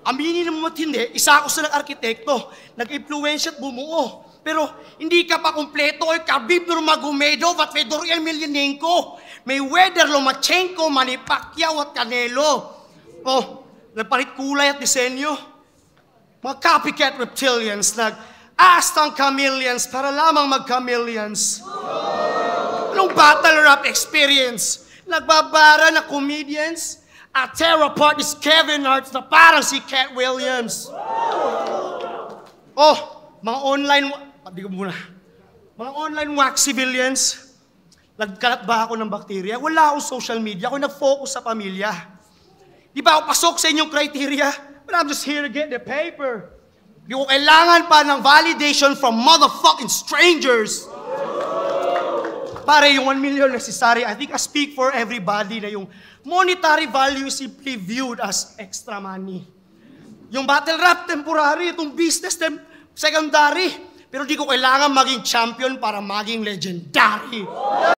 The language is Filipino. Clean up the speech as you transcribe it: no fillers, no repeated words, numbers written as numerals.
Aminin mo at hindi, isa ako sa nag-arkitekto, nag-influensya at bumuo. Pero hindi ka pa kumpleto, Khabib Nurmagomedov at Fedor Emelianenko, Mayweather, Lomachenko, Manny Pacquiao at Canelo. Oh, nagpalit kulay at disenyo. Mga copycat reptilians, nag-astang chameleons para lamang mag-chameleons. Anong battle rap experience? Nagbabara na comedians? At tear apart is Kevin Hart na parang si Cat Williams. Oh, mga online wax civilians. Nagkalat ba ako ng bakterya? Wala akong social media. Ako nag-focus sa pamilya. Di ba ako pasok sa inyong criteria? But I'm just here to get the paper. Di ko kailangan pa ng validation from motherfucking strangers. Pare, yung 1 million necessary, I think I speak for everybody na yung monetary value is simply viewed as extra money. Yung battle rap, temporary. Itong business, secondary. Pero di ko kailangan maging champion para maging legendary.